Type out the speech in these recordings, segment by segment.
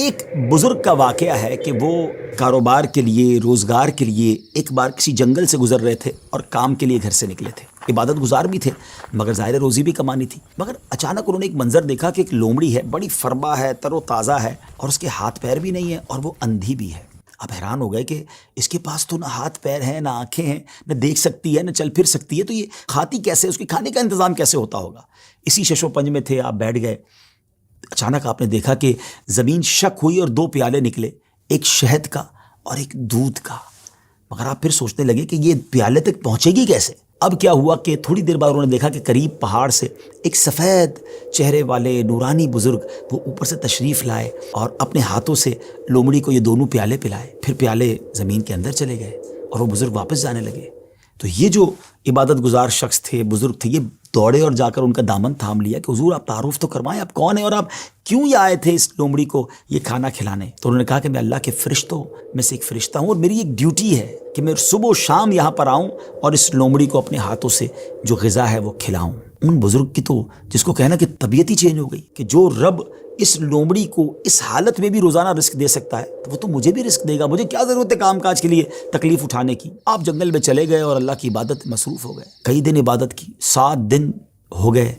ایک بزرگ کا واقعہ ہے کہ وہ کاروبار کے لیے، روزگار کے لیے ایک بار کسی جنگل سے گزر رہے تھے اور کام کے لیے گھر سے نکلے تھے۔ عبادت گزار بھی تھے مگر ظاہر روزی بھی کمانی تھی۔ مگر اچانک انہوں نے ایک منظر دیکھا کہ ایک لومڑی ہے، بڑی فربا ہے، تر و تازہ ہے، اور اس کے ہاتھ پیر بھی نہیں ہیں اور وہ اندھی بھی ہے۔ اب حیران ہو گئے کہ اس کے پاس تو نہ ہاتھ پیر ہیں، نہ آنکھیں ہیں، نہ دیکھ سکتی ہے، نہ چل پھر سکتی ہے، تو یہ کھاتی کیسے، اس کے کھانے کا انتظام کیسے ہوتا ہوگا؟ اسی شش و پنج میں تھے، آپ بیٹھ گئے۔ اچانک آپ نے دیکھا کہ زمین شک ہوئی اور دو پیالے نکلے، ایک شہد کا اور ایک دودھ کا۔ مگر آپ پھر سوچنے لگے کہ یہ پیالے تک پہنچے گی کیسے؟ اب کیا ہوا کہ تھوڑی دیر بعد انہوں نے دیکھا کہ قریب پہاڑ سے ایک سفید چہرے والے نورانی بزرگ وہ اوپر سے تشریف لائے اور اپنے ہاتھوں سے لومڑی کو یہ دونوں پیالے پلائے۔ پھر پیالے زمین کے اندر چلے گئے اور وہ بزرگ واپس جانے لگے۔ تو یہ جو عبادت گزار شخص تھے، بزرگ تھے، یہ دوڑے اور جا کر ان کا دامن تھام لیا کہ حضور آپ تعارف تو کرمائیں، آپ کون ہیں اور آپ کیوں یہ آئے تھے اس لومڑی کو یہ کھانا کھلانے؟ تو انہوں نے کہا کہ میں اللہ کے فرشتوں میں سے ایک فرشتہ ہوں اور میری ایک ڈیوٹی ہے کہ میں صبح و شام یہاں پر آؤں اور اس لومڑی کو اپنے ہاتھوں سے جو غذا ہے وہ کھلاؤں۔ ان بزرگ کی تو جس کو کہنا کہ طبیعت ہی چینج ہو گئی کہ جو رب اس لومڑی کو اس حالت میں بھی روزانہ رزق دے سکتا ہے تو وہ تو مجھے بھی رزق دے گا، مجھے کیا ضرورت ہے کام کاج کے لیے تکلیف اٹھانے کی؟ آپ جنگل میں چلے گئے اور اللہ کی عبادت میں مصروف ہو گئے، کئی دن عبادت کی، 7 دن ہو گئے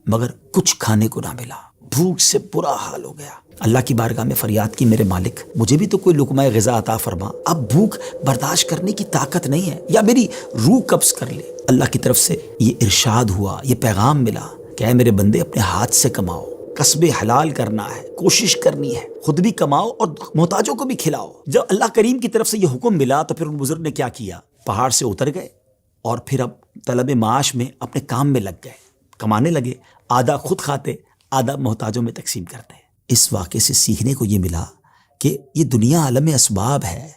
مگر کچھ کھانے کو نہ ملا، بھوک سے برا حال ہو گیا۔ اللہ کی بارگاہ میں فریاد کی، میرے مالک مجھے بھی تو کوئی لقمہ غذا عطا فرما، اب بھوک برداشت کرنے کی طاقت نہیں ہے، یا میری روح قبض کر لے۔ اللہ کی طرف سے یہ ارشاد ہوا، یہ پیغام ملا کہ اے میرے بندے اپنے ہاتھ سے کماؤ، کسب حلال کرنا ہے، کوشش کرنی ہے، خود بھی کماؤ اور محتاجوں کو بھی کھلاؤ۔ جب اللہ کریم کی طرف سے یہ حکم ملا تو پھر ان بزرگ نے کیا کیا؟ پہاڑ سے اتر گئے اور پھر اب طلب معاش میں اپنے کام میں لگ گئے، کمانے لگے، آدھا خود کھاتے، آدھا محتاجوں میں تقسیم کرتے۔ اس واقعے سے سیکھنے کو یہ ملا کہ یہ دنیا عالم اسباب ہے،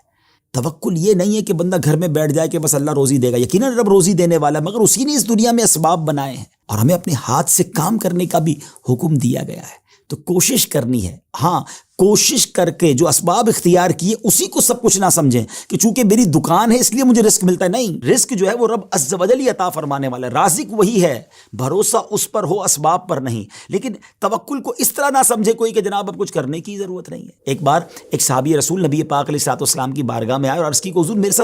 توکل یہ نہیں ہے کہ بندہ گھر میں بیٹھ جائے کہ بس اللہ روزی دے گا۔ یقیناً رب روزی دینے والا ہے مگر اسی نے اس دنیا میں اسباب بنائے ہیں اور ہمیں اپنے ہاتھ سے کام کرنے کا بھی حکم دیا گیا ہے، تو کوشش کرنی ہے۔ ہاں، کوشش کر کے جو اسباب اختیار کیے اسی کو سب کچھ نہ سمجھیں کہ چونکہ میری دکان ہے اس لیے مجھے رزق ملتا ہے، نہیں، رزق جو ہے وہ رب عز و جل ہی عطا فرمانے والا ہے، رازق وہی ہے، بھروسہ اس پر ہو، اسباب پر نہیں۔ لیکن توکل کو اس طرح نہ سمجھے کوئی کہ جناب اب کچھ کرنے کی ضرورت نہیں ہے۔ ایک بار ایک صحابی رسول نبی پاک علیہ الصلوۃ والسلام کی بارگاہ میں آئے اور عرض کی کہ حضور میرے ساتھ